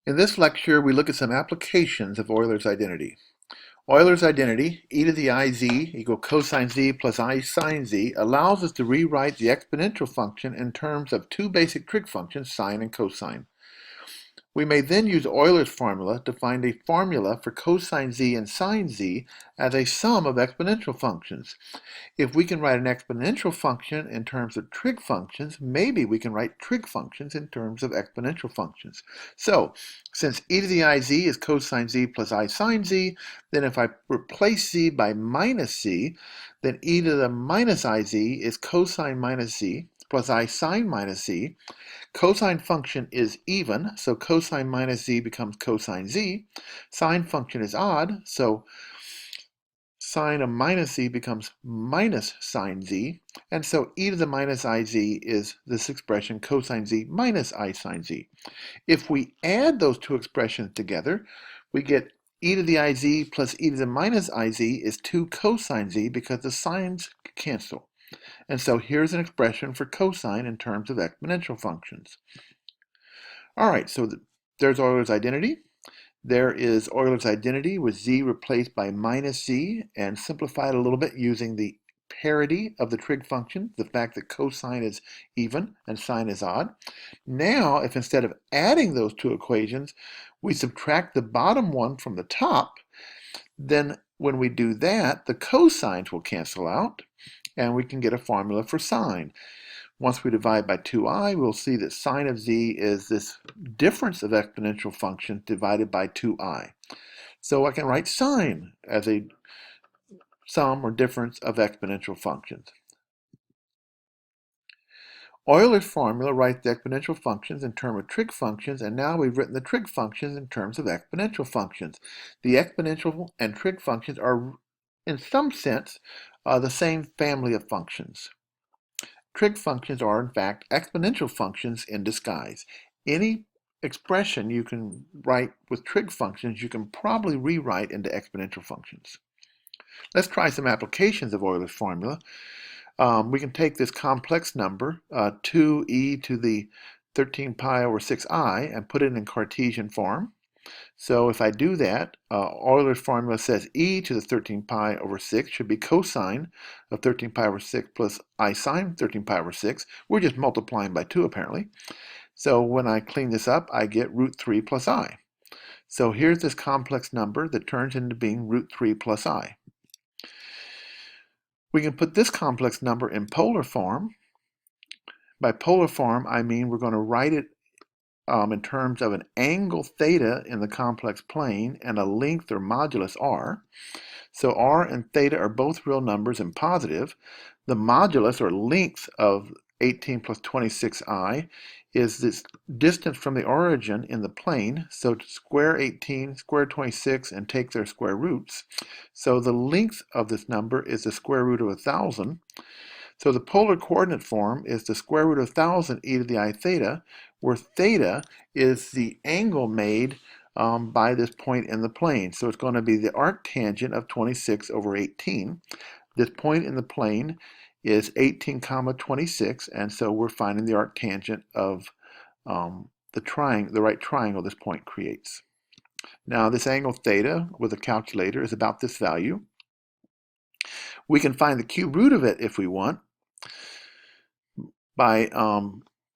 In this lecture, we look at some applications of Euler's identity. Euler's identity, e to the iz equal cosine z plus I sine z, allows us to rewrite the exponential function in terms of two basic trig functions, sine and cosine. We may then use Euler's formula to find a formula for cosine z and sine z as a sum of exponential functions. If we can write an exponential function in terms of trig functions, maybe we can write trig functions in terms of exponential functions. So, since e to the iz is cosine z plus I sine z, then if I replace z by minus z, then e to the minus iz is cosine minus z plus I sine minus z. Cosine function is even, so cosine minus z becomes cosine z. Sine function is odd, so sine of minus z becomes minus sine z. And so e to the minus iz is this expression cosine z minus I sine z. If we add those two expressions together, we get e to the iz plus e to the minus iz is 2 cosine z because the signs cancel. And so here's an expression for cosine in terms of exponential functions. All right, so there's Euler's identity. There is Euler's identity with z replaced by minus z and simplified a little bit using the parity of the trig function, the fact that cosine is even and sine is odd. Now, if instead of adding those two equations, we subtract the bottom one from the top, then when we do that, the cosines will cancel out, and we can get a formula for sine. Once we divide by 2i, we'll see that sine of z is this difference of exponential functions divided by 2i. So I can write sine as a sum or difference of exponential functions. Euler's formula writes the exponential functions in terms of trig functions, and now we've written the trig functions in terms of exponential functions. The exponential and trig functions are, in some sense, the same family of functions. Trig functions are, in fact, exponential functions in disguise. Any expression you can write with trig functions, you can probably rewrite into exponential functions. Let's try some applications of Euler's formula. We can take this complex number, 2e to the 13 pi over 6i, and put it in Cartesian form. So if I do that, Euler's formula says e to the 13 pi over 6 should be cosine of 13 pi over 6 plus I sine 13 pi over 6. We're just multiplying by 2 apparently. So when I clean this up, I get root 3 plus I. So here's this complex number that turns into being root 3 plus I. We can put this complex number in polar form. By polar form, I mean we're going to write it in terms of an angle theta in the complex plane and a length or modulus r. So r and theta are both real numbers and positive. The modulus or length of 18 plus 26i is this distance from the origin in the plane. So to square 18, square 26, and take their square roots. So the length of this number is the square root of 1,000. So the polar coordinate form is the square root of 1,000 e to the I theta, where theta is the angle made by this point in the plane. So it's going to be the arctangent of 26 over 18. This point in the plane is 18 comma 26, and so we're finding the arctangent of the right triangle this point creates. Now this angle theta with a calculator is about this value. We can find the cube root of it if we want by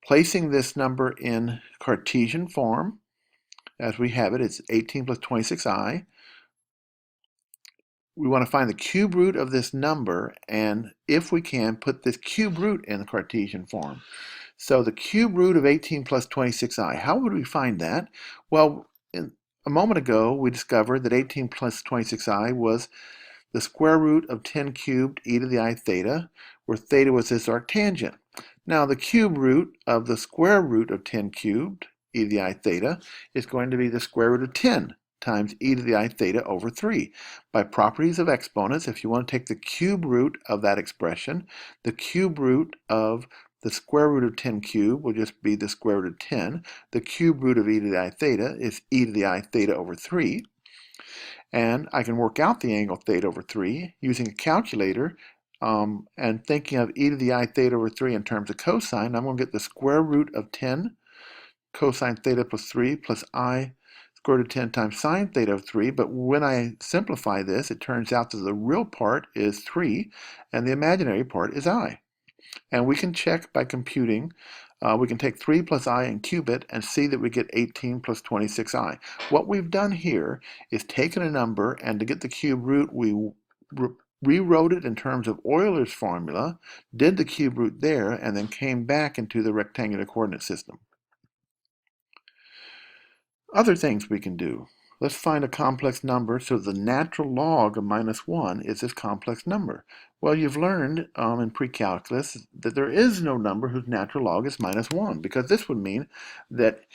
placing this number in Cartesian form. As we have it, it's 18 plus 26i. We want to find the cube root of this number, and if we can, put this cube root in the Cartesian form. So the cube root of 18 plus 26i, how would we find that? Well, a moment ago, we discovered that 18 plus 26i was the square root of 10 cubed e to the I theta, where theta was this arctangent. Now the cube root of the square root of 10 cubed e to the I theta is going to be the square root of 10 times e to the I theta over 3. By properties of exponents, if you want to take the cube root of that expression, the cube root of the square root of 10 cubed will just be the square root of 10. The cube root of e to the I theta is e to the I theta over 3. And I can work out the angle theta over 3 using a calculator and thinking of e to the I theta over 3 in terms of cosine. I'm going to get the square root of 10 cosine theta plus 3 plus I square root of 10 times sine theta of 3, but when I simplify this, it turns out that the real part is 3 and the imaginary part is I. And we can check by computing. We can take 3 plus I and cube it and see that we get 18 plus 26I. What we've done here is taken a number, and to get the cube root, we rewrote it in terms of Euler's formula, did the cube root there, and then came back into the rectangular coordinate system. Other things we can do. Let's find a complex number so the natural log of minus 1 is this complex number. Well, you've learned in pre-calculus that there is no number whose natural log is minus 1, because this would mean that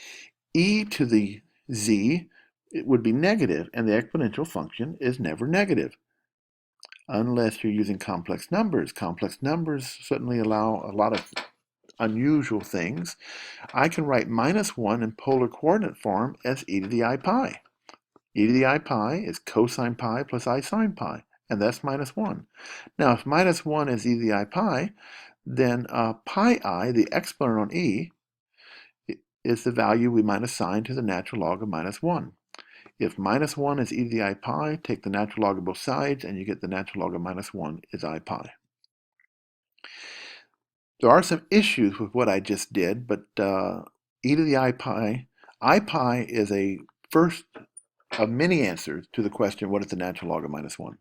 e to the z it would be negative, and the exponential function is never negative unless you're using complex numbers. Complex numbers certainly allow a lot of unusual things. I can write minus 1 in polar coordinate form as e to the I pi. E to the I pi is cosine pi plus I sine pi, and that's minus 1. Now, if minus 1 is e to the I pi, then pi I, the exponent on e, is the value we might assign to the natural log of minus 1. If minus 1 is e to the I pi, take the natural log of both sides, and you get the natural log of minus 1 is I pi. There are some issues with what I just did, but e to the I pi is a first of many answers to the question, what is the natural log of minus 1?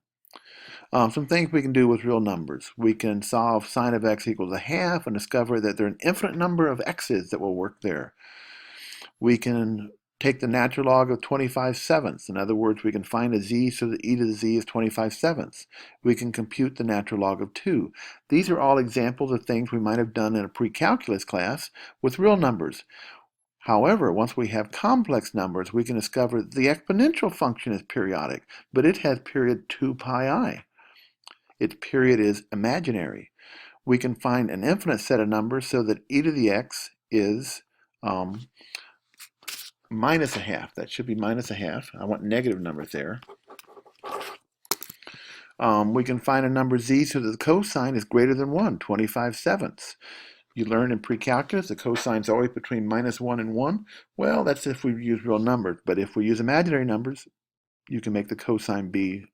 Some things we can do with real numbers. We can solve sine of x equals a half and discover that there are an infinite number of x's that will work there. We can take the natural log of 25/7. In other words, we can find a z so that e to the z is 25/7. We can compute the natural log of 2. These are all examples of things we might have done in a pre-calculus class with real numbers. However, once we have complex numbers, we can discover that the exponential function is periodic, but it has period 2 pi I. Its period is imaginary. We can find an infinite set of numbers so that e to the x is minus a half. That should be minus a half. I want negative numbers there. We can find a number z so that the cosine is greater than 1, 25/7. You learn in pre-calculus the cosine is always between minus 1 and 1. Well, that's if we use real numbers. But if we use imaginary numbers, you can make the cosine be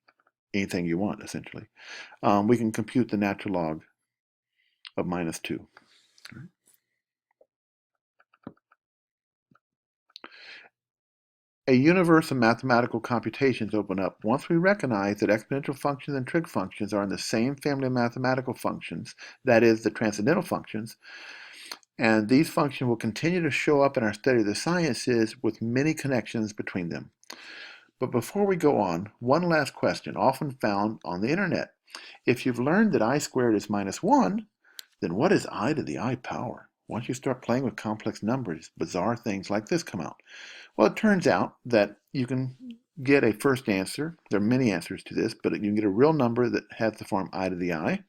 anything you want, essentially. We can compute the natural log of minus 2. A universe of mathematical computations open up once we recognize that exponential functions and trig functions are in the same family of mathematical functions, that is, the transcendental functions, and these functions will continue to show up in our study of the sciences with many connections between them. But before we go on, one last question often found on the internet. If you've learned that I squared is minus 1, then what is I to the I power? Once you start playing with complex numbers, bizarre things like this come out. Well, it turns out that you can get a first answer. There are many answers to this, but you can get a real number that has the form I to the I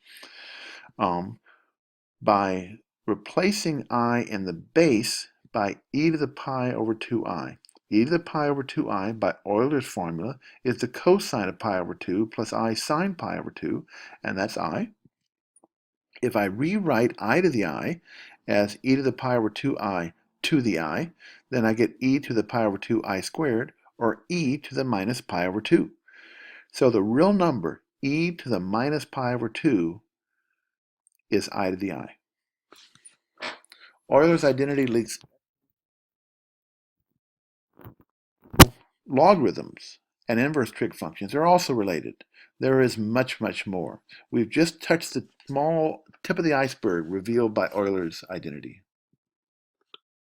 by replacing I in the base by e to the pi over 2I. E to the pi over 2I by Euler's formula is the cosine of pi over 2 plus I sine pi over 2, and that's I. If I rewrite I to the I as e to the pi over 2I to the I, then I get e to the pi over 2I squared, or e to the minus pi over 2. So the real number, e to the minus pi over 2, is I to the I. Euler's identity leads logarithms and inverse trig functions are also related. There is much, much more. We've just touched the small tip of the iceberg revealed by Euler's identity.